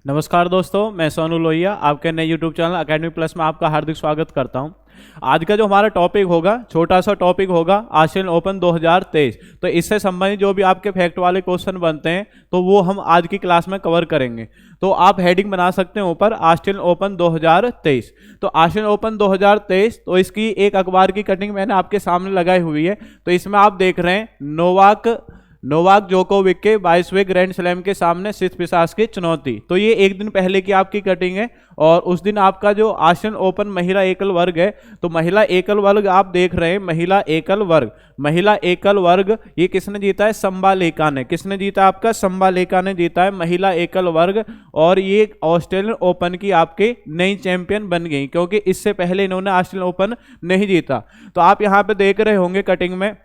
नमस्कार दोस्तों, मैं सोनू लोहिया आपके नए यूट्यूब चैनल अकेडमी प्लस में आपका हार्दिक स्वागत करता हूं। आज का जो हमारा टॉपिक होगा, छोटा सा टॉपिक होगा, ऑस्ट्रेलियन ओपन 2023। तो इससे संबंधित जो भी आपके फैक्ट वाले क्वेश्चन बनते हैं तो वो हम आज की क्लास में कवर करेंगे। तो आप हेडिंग बना सकते हैं ऊपर ऑस्ट्रेलियन ओपन 2023। तो ऑस्ट्रेलियन ओपन 2023, तो इसकी एक अखबार की कटिंग मैंने आपके सामने लगाई हुई है। तो इसमें आप देख रहे हैं नोवाक जोकोविक के 22वें ग्रैंड स्लैम के सामने सित्सिपास की चुनौती। तो ये एक दिन पहले की आपकी कटिंग है और उस दिन आपका जो ऑस्ट्रेलियन ओपन महिला एकल वर्ग है, तो महिला एकल वर्ग आप देख रहे हैं, महिला एकल वर्ग ये किसने जीता है? संबालेका ने। किसने जीता? आपका संबालेका ने जीता है महिला एकल वर्ग। और ये ऑस्ट्रेलियन ओपन की आपके नई चैंपियन बन गई, क्योंकि इससे पहले इन्होंने ऑस्ट्रेलियन ओपन नहीं जीता। तो आप यहाँ पे देख रहे होंगे कटिंग में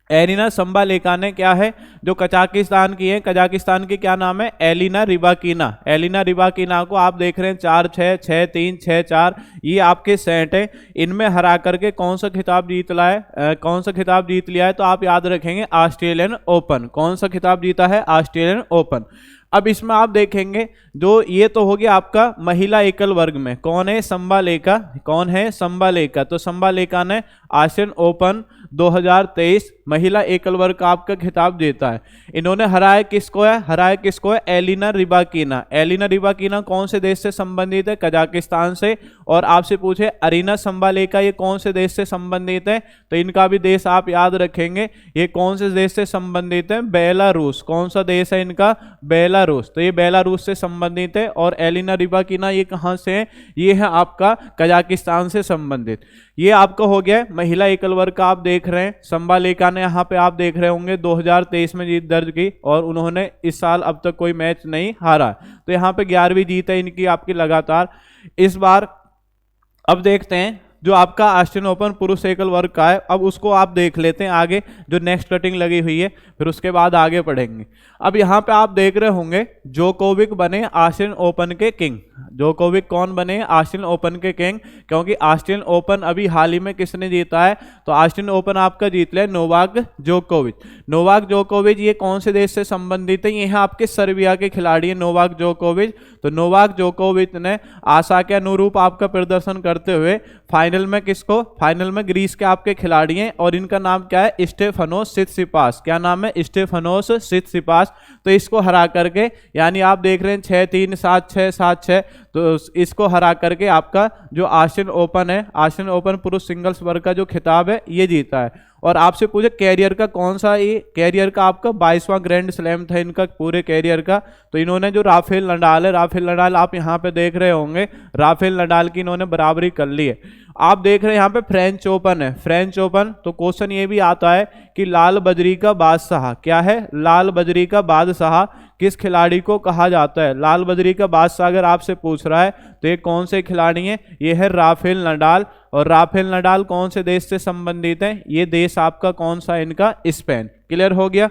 एलिना संबालेका ने क्या है, जो कजाकिस्तान की है, कजाकिस्तान की क्या नाम है? एलिना रिबाकिना को आप देख रहे हैं 4-6, 6-3, 6-4, ये आपके सेट है। इनमें हरा करके कौन सा खिताब जीत लिया है? तो आप याद रखेंगे ऑस्ट्रेलियन ओपन। कौन सा खिताब जीता है? Australian open. अब इसमें आप देखेंगे जो ये तो हो गया आपका महिला एकल वर्ग में, कौन है? संबालेका। तो संबालेका ने ऑस्ट्रेलियन ओपन 2023 महिला एकल वर्ग का आपका खिताब जीता है। इन्होंने हराया किसको है? एलिना रिबाकिना कौन से देश से संबंधित है? कजाकिस्तान से। और आपसे पूछे अरीना संबालेका ये कौन से देश से संबंधित है? तो इनका भी देश आप याद रखेंगे, ये कौन से देश से संबंधित है? बेलारूस। कौन सा देश है इनका? बेलारूस। तो ये बेलारूस से संबंधित है। और एलिना रिबाकिना ये कहां से है? ये है आपका कजाकिस्तान से संबंधित। ये आपका हो गया महिला एकल वर्ग का। आप देख रहे हैं संबालेका ने यहाँ पे आप देख रहे होंगे 2023 में जीत दर्ज की और उन्होंने इस साल अब तक कोई मैच नहीं हारा। तो यहाँ पे 11वीं जीत है इनकी आपकी लगातार इस बार। अब देखते हैं जो आपका ऑस्ट्रेलियन ओपन पुरुष एकल वर्ग का है, अब उसको आप देख लेते हैं आगे, जो नेक्स्ट कटिंग लगी हुई है, फिर उसके बाद आगे बढ़ेंगे। अब यहाँ पे आप देख रहे होंगे जोकोविक बने ऑस्ट्रेलियन ओपन के किंग। जोकोविक कौन बने? ऑस्ट्रेलियन ओपन के किंग। क्योंकि ऑस्ट्रेलियन ओपन अभी हाल ही में किसने जीता है? तो ऑस्ट्रेलियन ओपन आपका जीत लिया नोवाक जोकोविच। ये कौन से देश से संबंधित है? ये है आपके सर्बिया के खिलाड़ी है नोवाक जोकोविच। तो नोवाक जोकोविच ने आशा के अनुरूप आपका प्रदर्शन करते हुए फाइनल में ग्रीस के आपके खिलाड़ी हैं और इनका नाम क्या है? Stefanos Tsitsipas. क्या नाम है? Stefanos Tsitsipas. तो इसको हरा करके, यानी आप देख रहे हैं 6-3, 7-6, 7-6, तो इसको हरा करके आपका जो ऑस्ट्रेलियन ओपन है, ऑस्ट्रेलियन ओपन पुरुष सिंगल्स वर्ग का जो खिताब है ये जीता है। और आपसे पूछे कैरियर का कौन सा? ये कैरियर का आपका 22वां ग्रैंड स्लैम था इनका पूरे कैरियर का। तो इन्होंने जो राफेल नडाल आप यहाँ पे देख रहे होंगे, राफेल नडाल की इन्होंने बराबरी कर ली है। आप देख रहे हैं यहाँ पे फ्रेंच ओपन। तो क्वेश्चन ये भी आता है कि लाल बजरी का बादशाह क्या है? लाल बजरी का बादशाह किस खिलाड़ी को कहा जाता है? लाल बजरी का बादशाह अगर आपसे पूछ रहा है तो ये कौन से खिलाड़ी हैं? ये है राफेल नडाल। और राफेल नडाल कौन से देश से संबंधित है? ये देश आपका कौन सा? इनका स्पेन। क्लियर हो गया।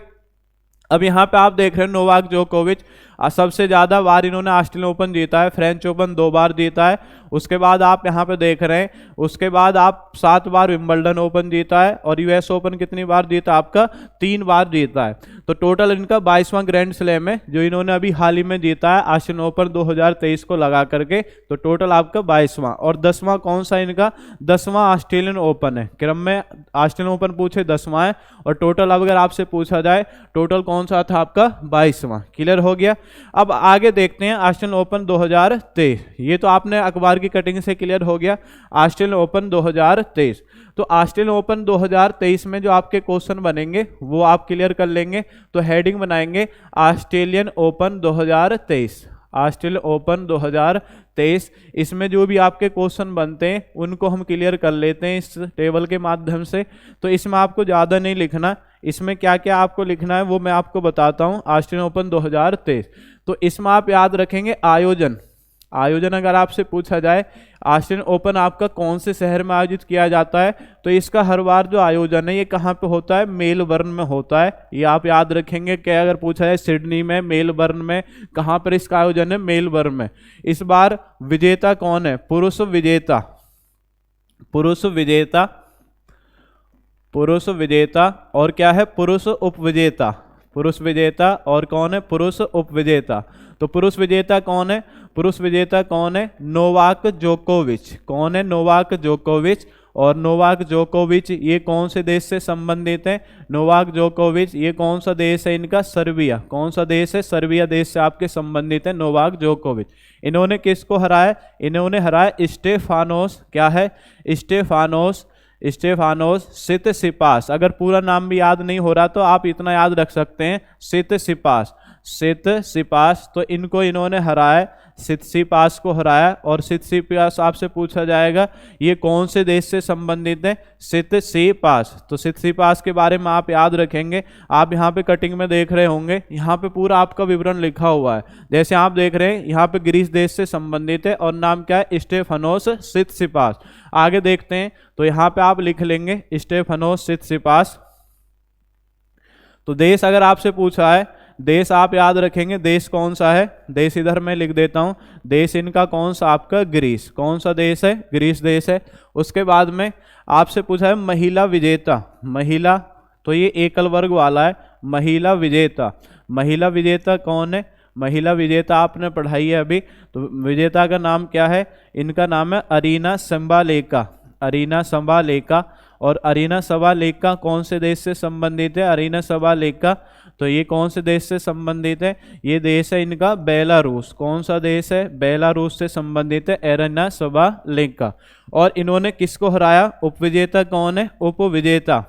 अब यहाँ पे आप देख रहे हैं नोवाक जोकोविच सबसे ज्यादा बार इन्होंने ऑस्ट्रेलियन ओपन जीता है, फ्रेंच ओपन 2 बार जीता है। उसके बाद आप यहाँ पे देख रहे हैं, उसके बाद आप 7 बार विंबलडन ओपन जीता है और यूएस ओपन कितनी बार जीता? आपका 3 बार जीता है। तो टोटल इनका 22वां ग्रैंड स्लैम है जो इन्होंने अभी हाल ही में जीता है ऑस्ट्रेलियन ओपन 2023 को लगा करके। तो टोटल आपका 22वां। और 10वां कौन सा इनका? 10वां ऑस्ट्रेलियन ओपन है। क्रम में ऑस्ट्रेलियन ओपन पूछे 10वां है और टोटल अब अगर आपसे पूछा जाए टोटल कौन सा था? आपका 22वां। क्लियर हो गया। अब आगे देखते हैं ऑस्ट्रेलियन ओपन 2023। ये तो आपने अखबार की कटिंग से क्लियर हो गया ऑस्ट्रेलियन ओपन 2023। तो ऑस्ट्रेलियन ओपन 2023 में जो आपके क्वेश्चन बनेंगे वो आप क्लियर कर लेंगे। तो हेडिंग बनाएंगे ऑस्ट्रेलियन ओपन 2023। ऑस्ट्रेलियन ओपन 2023, इसमें जो भी आपके क्वेश्चन बनते हैं उनको हम क्लियर कर लेते हैं इस टेबल के माध्यम से। तो इसमें आपको ज़्यादा नहीं लिखना, इसमें क्या क्या आपको लिखना है वो मैं आपको बताता हूँ। ऑस्ट्रेलियन ओपन 2023, तो इसमें आप याद रखेंगे आयोजन अगर आपसे पूछा जाए ऑस्ट्रेलियन ओपन आपका कौन से शहर में आयोजित किया जाता है, तो इसका हर बार जो आयोजन है ये कहाँ पे होता है? मेलबर्न में होता है। ये आप याद रखेंगे। क्या अगर पूछा जाए सिडनी में, मेलबर्न में, कहाँ पर इसका आयोजन है? मेलबर्न में। इस बार विजेता कौन है? पुरुष विजेता और क्या है? पुरुष उपविजेता। पुरुष विजेता, और कौन है पुरुष उपविजेता। तो पुरुष विजेता कौन है, पुरुष विजेता कौन है, नोवाक जोकोविच। कौन है, नोवाक जोकोविच। और नोवाक जोकोविच ये कौन से देश से संबंधित है, नोवाक जोकोविच ये कौन सा देश है इनका, सर्बिया। कौन सा देश है, सर्बिया देश से आपके संबंधित है नोवाक जोकोविच। इन्होंने किसको हराया, इन्होंने हराया स्टेफानोस, क्या है, स्टेफानोस सितसिपास। अगर पूरा नाम भी याद नहीं हो रहा तो आप इतना याद रख सकते हैं, सितसिपास। तो इनको इन्होंने हराया, सितसिपास को हराया। और सितसिपास आपसे पूछा जाएगा ये कौन से देश से संबंधित है, सितसिपास। तो सितसिपास के बारे में आप याद रखेंगे। आप यहाँ पे कटिंग में देख रहे होंगे, यहाँ पे पूरा आपका विवरण लिखा हुआ है। जैसे आप देख रहे हैं यहाँ पे ग्रीस देश से संबंधित है और नाम क्या है, स्टेफानोस सितसिपास। आगे देखते हैं तो यहाँ पे आप लिख लेंगे स्टेफानोस सितसिपास। तो देश अगर आपसे पूछा है, देश आप याद रखेंगे, देश कौन सा है, देश इधर मैं लिख देता हूं, देश इनका कौन सा आपका ग्रीस। कौन सा देश है, ग्रीस देश है। उसके बाद में आपसे पूछा है महिला विजेता, महिला, तो ये एकल वर्ग वाला है, महिला विजेता। महिला विजेता कौन है, महिला विजेता आपने पढ़ाई है अभी। तो विजेता का नाम क्या है, इनका नाम है अरीना संबालेका, अरीना संबालेका। और अरीना संबालेका कौन से देश से संबंधित है, अरीना संबालेका, तो ये कौन से देश से संबंधित है, ये देश है इनका बेलारूस। कौन सा देश है, बेलारूस से संबंधित है अरीना संबालेका। और इन्होंने किसको हराया, उपविजेता कौन है, उपविजेता,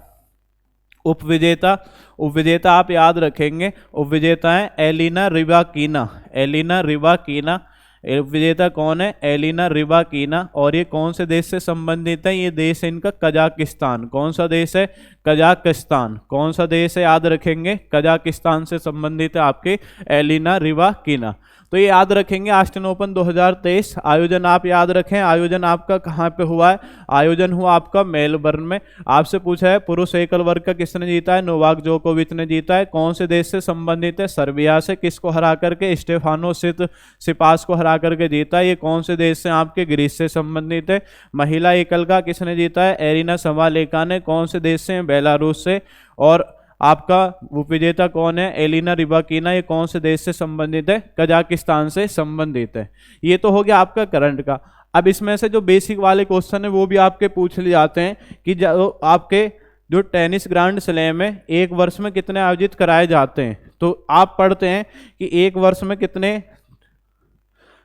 उपविजेता, उपविजेता आप याद रखेंगे, उपविजेता है एलिना रिबाकीना, एलिना रिबाकीना। विजेता कौन है, एलिना रिबाकीना। और ये कौन से देश से संबंधित है, ये देश है इनका कजाकिस्तान। कौन सा देश है, कजाकिस्तान। कौन सा देश है याद रखेंगे, कजाकिस्तान से संबंधित है आपके एलिना रिबाकीना। तो ये याद रखेंगे। ऑस्टिन ओपन 2023 आयोजन आप याद रखें, आयोजन आपका कहाँ पे हुआ है, आयोजन हुआ आपका मेलबर्न में। आपसे पूछा है पुरुष एकल वर्ग का किसने जीता है, नोवाक जोकोविच ने जीता है। कौन से देश से संबंधित है, सर्बिया से। किसको हरा करके, स्टेफानोस सितसिपास को हरा करके जीता है। ये कौन से देश से, आपके ग्रीस से संबंधित है। महिला एकल का किसने जीता है, एरिना संबालेका ने। कौन से देश से, बेलारूस से। और आपका उपविजेता कौन है, एलिना रिबाकीना, ये कौन से देश से संबंधित है, कजाकिस्तान से संबंधित है। ये तो हो गया आपका करंट का। अब इसमें से जो बेसिक वाले क्वेश्चन है वो भी आपके पूछ लिए जाते हैं कि जो आपके जो टेनिस ग्रैंड स्लैम है एक वर्ष में कितने आयोजित कराए जाते हैं। तो आप पढ़ते हैं कि एक वर्ष में कितने,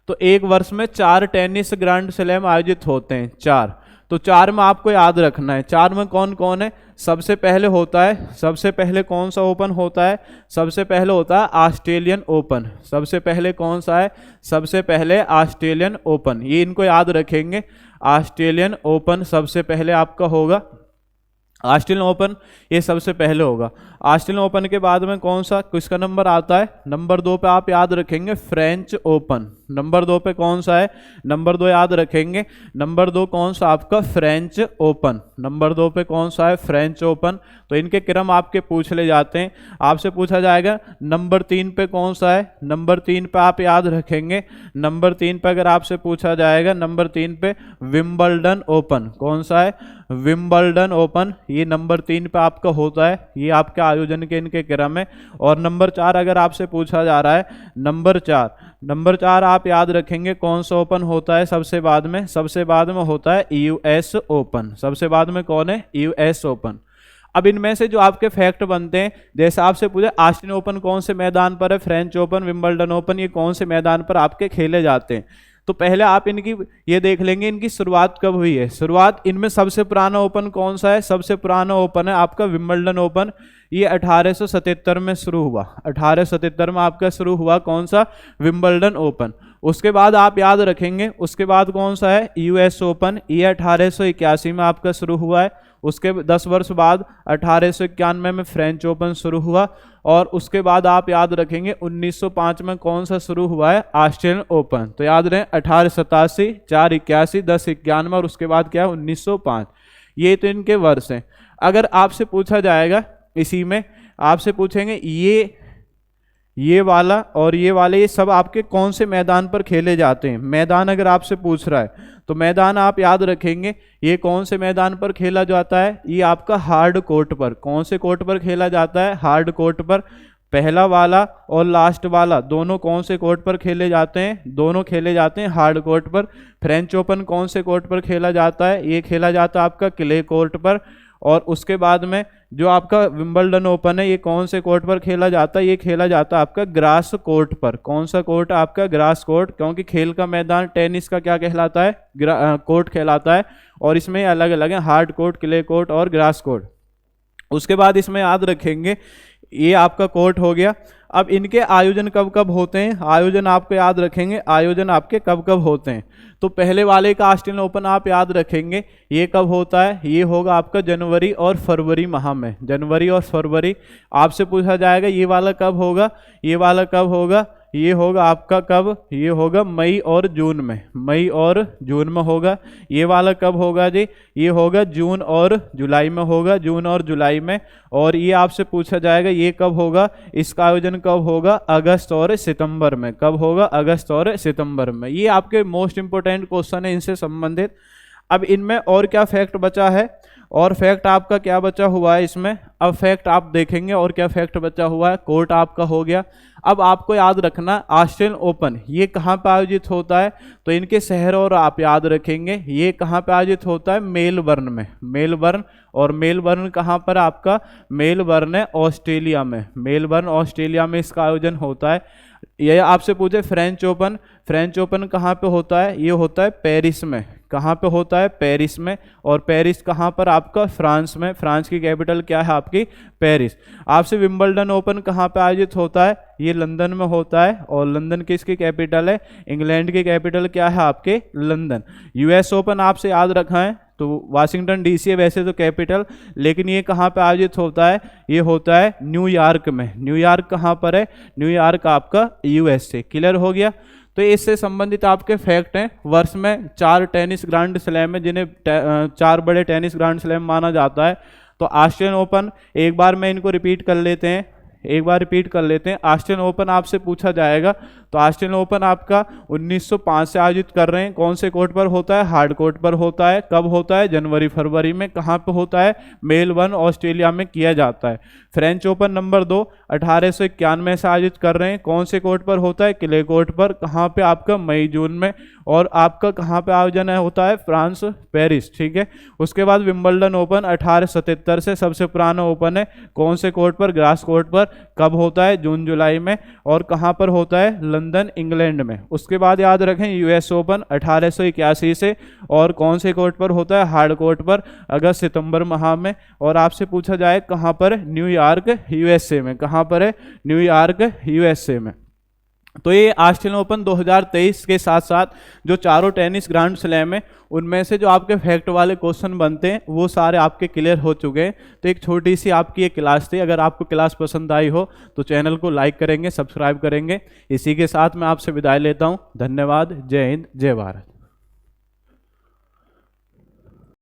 तो एक वर्ष में 4 टेनिस ग्रैंड स्लैम आयोजित होते हैं, 4। तो 4 में आपको याद रखना है, 4 में कौन कौन है। सबसे पहले होता है, सबसे पहले कौन सा ओपन होता है, सबसे पहले होता है ऑस्ट्रेलियन ओपन। सबसे पहले कौन सा है, सबसे पहले ऑस्ट्रेलियन ओपन। ये इनको याद रखेंगे, ऑस्ट्रेलियन ओपन सबसे पहले आपका होगा। ऑस्ट्रेलियन ओपन ये सबसे पहले होगा। ऑस्ट्रेलियन ओपन के बाद में कौन सा किसका नंबर आता है, नंबर 2 पे आप याद रखेंगे फ्रेंच ओपन। नंबर 2 पे कौन सा है, नंबर 2 याद रखेंगे, नंबर 2 कौन सा आपका फ्रेंच ओपन। नंबर 2 पे कौन सा है, फ्रेंच ओपन। तो इनके क्रम आपके पूछ ले जाते हैं। आपसे पूछा जाएगा नंबर 3 पे कौन सा है, नंबर 3 पे आप याद रखेंगे, नंबर 3 पे अगर आपसे पूछा जाएगा नंबर 3 पे विंबलडन ओपन। कौन सा है, विंबलडन ओपन। ये नंबर 3 पे आपका होता है, ये आपके आयोजन के इनके क्रम है। और नंबर 4 अगर आपसे पूछा जा रहा है, नंबर 4 आप याद रखेंगे कौन सा ओपन होता है सबसे बाद में, सबसे बाद में होता है यूएस ओपन। सबसे बाद में कौन है, यूएस ओपन। अब इनमें से जो आपके फैक्ट बनते हैं, जैसे आपसे पूछे ऑस्टिन ओपन कौन से मैदान पर है, फ्रेंच ओपन, विंबलडन ओपन, ये कौन से मैदान पर आपके खेले जाते हैं। तो पहले आप इनकी ये देख लेंगे इनकी शुरुआत कब हुई है। शुरुआत इनमें सबसे पुराना ओपन कौन सा है, सबसे पुराना ओपन है आपका विंबलडन ओपन। ये 1877 में शुरू हुआ, 1877 में आपका शुरू हुआ कौन सा, विंबलडन ओपन। उसके बाद आप याद रखेंगे, उसके बाद कौन सा है, यूएस ओपन। ये 1881 में आपका शुरू हुआ है। उसके 10 वर्ष बाद 1891 में फ्रेंच ओपन शुरू हुआ। और उसके बाद आप याद रखेंगे 1905 में कौन सा शुरू हुआ है, ऑस्ट्रेलियन ओपन। तो याद रहे 1887, 481, 1091 और उसके बाद क्या है 1905। ये तो इनके वर्ष हैं। अगर आपसे पूछा जाएगा, इसी में आपसे पूछेंगे ये वाला और ये वाले, ये सब आपके कौन से मैदान पर खेले जाते हैं। मैदान अगर आपसे पूछ रहा है तो मैदान आप याद रखेंगे, ये कौन से मैदान पर खेला जाता है, ये आपका हार्ड कोर्ट पर। कौन से कोर्ट पर खेला जाता है, हार्ड कोर्ट पर। पहला वाला और लास्ट वाला दोनों कौन से कोर्ट पर खेले जाते हैं? दोनों खेले जाते हैं हार्ड कोर्ट पर। फ्रेंच ओपन कौन से कोर्ट पर खेला जाता है? ये खेला जाता है आपका क्ले कोर्ट पर। और उसके बाद में जो आपका विंबलडन ओपन है ये कौन से कोर्ट पर खेला जाता है? ये खेला जाता है आपका ग्रास कोर्ट पर। कौन सा कोर्ट? आपका ग्रास कोर्ट, क्योंकि खेल का मैदान टेनिस का क्या कहलाता है? कोर्ट कहलाता है। और इसमें अलग अलग है, हार्ड कोर्ट, क्ले कोर्ट और ग्रास कोर्ट। उसके बाद इसमें याद रखेंगे ये आपका कोर्ट हो गया। अब इनके आयोजन कब कब होते हैं? आयोजन आपको याद रखेंगे, आयोजन आपके कब कब होते हैं। तो पहले वाले का ऑस्ट्रेलियन ओपन आप याद रखेंगे, ये कब होता है? ये होगा आपका जनवरी और फरवरी माह में। जनवरी और फरवरी आपसे पूछा जाएगा ये वाला कब होगा, ये वाला कब होगा? ये होगा आपका कब? ये होगा मई और जून में। मई और जून में होगा। ये वाला कब होगा जी? ये होगा जून और जुलाई में होगा, जून और जुलाई में। और ये आपसे पूछा जाएगा ये कब होगा? इसका आयोजन कब होगा? अगस्त और सितंबर में। कब होगा? अगस्त और सितंबर में। ये आपके मोस्ट इंपोर्टेंट क्वेश्चन है इनसे संबंधित। अब इनमें और क्या फैक्ट बचा है? और फैक्ट आपका क्या बचा हुआ है इसमें? अब फैक्ट आप देखेंगे और क्या फैक्ट बचा हुआ है। कोर्ट आपका हो गया। अब आपको याद रखना ऑस्ट्रेलियन ओपन ये कहाँ पे आयोजित होता है? तो इनके शहर और आप याद रखेंगे। ये कहाँ पे आयोजित होता है? मेलबर्न में। मेलबर्न। और मेलबर्न कहाँ पर? आपका मेलबर्न है ऑस्ट्रेलिया में। मेलबर्न ऑस्ट्रेलिया में इसका आयोजन होता है। यह आपसे पूछे फ्रेंच ओपन, फ्रेंच ओपन कहाँ पे होता है? ये होता है पेरिस में। कहाँ पे होता है? पेरिस में। और पेरिस कहाँ पर? आपका फ्रांस में। फ्रांस की कैपिटल क्या है आपकी? पेरिस। आपसे विंबलडन ओपन कहाँ पे आयोजित होता है? ये लंदन में होता है। और लंदन किसकी कैपिटल है? इंग्लैंड की कैपिटल क्या है आपके? लंदन। यूएस ओपन आपसे याद रखा है तो वाशिंगटन डीसी है वैसे तो कैपिटल, लेकिन ये कहाँ पे आयोजित होता है? ये होता है न्यूयॉर्क में। न्यूयॉर्क कहाँ पर है? न्यूयॉर्क आपका यूएसए। क्लियर हो गया। तो इससे संबंधित आपके फैक्ट हैं। वर्ष में 4 टेनिस ग्रैंड स्लैम है जिन्हें 4 बड़े टेनिस ग्रैंड स्लैम माना जाता है। तो ऑस्ट्रेलियन ओपन एक बार मैं इनको रिपीट कर लेते हैं, एक बार रिपीट कर लेते हैं। ऑस्ट्रेलियन ओपन आपसे पूछा जाएगा तो ऑस्ट्रेलियन ओपन आपका 1905 से आयोजित कर रहे हैं। कौन से कोर्ट पर होता है? हार्ड कोर्ट पर होता है। कब होता है? जनवरी फरवरी में। कहाँ पे होता है? मेलबर्न ऑस्ट्रेलिया में किया जाता है। फ्रेंच ओपन नंबर 2 1891 से आयोजित कर रहे हैं। कौन से कोर्ट पर होता है? क्ले कोर्ट पर। कहाँ पे? आपका मई जून में। और आपका कहाँ पे आयोजन होता है? France, Paris. ठीक है। उसके बाद विंबलडन ओपन 1877 से सबसे पुराना ओपन है। कौन से कोर्ट पर? ग्रास कोर्ट पर। कब होता है? जून जुलाई में। और कहाँ पर होता है? लंदन, इंग्लैंड में। उसके बाद याद रखें यूएस ओपन 1881 से। और कौन से कोर्ट पर होता है? हार्ड कोर्ट पर, अगस्त सितंबर माह में। और आपसे पूछा जाए कहाँ पर? न्यूयॉर्क, यूएसए में। कहाँ पर है? न्यूयॉर्क, यूएसए में। तो ये ऑस्ट्रेलियन ओपन 2023 के साथ साथ जो चारों टेनिस ग्रैंड स्लैम है उनमें से जो आपके फैक्ट वाले क्वेश्चन बनते हैं वो सारे आपके क्लियर हो चुके हैं। तो एक छोटी सी आपकी ये क्लास थी। अगर आपको क्लास पसंद आई हो तो चैनल को लाइक करेंगे, सब्सक्राइब करेंगे। इसी के साथ मैं आपसे विदाई लेता हूँ। धन्यवाद। जय हिंद, जय भारत।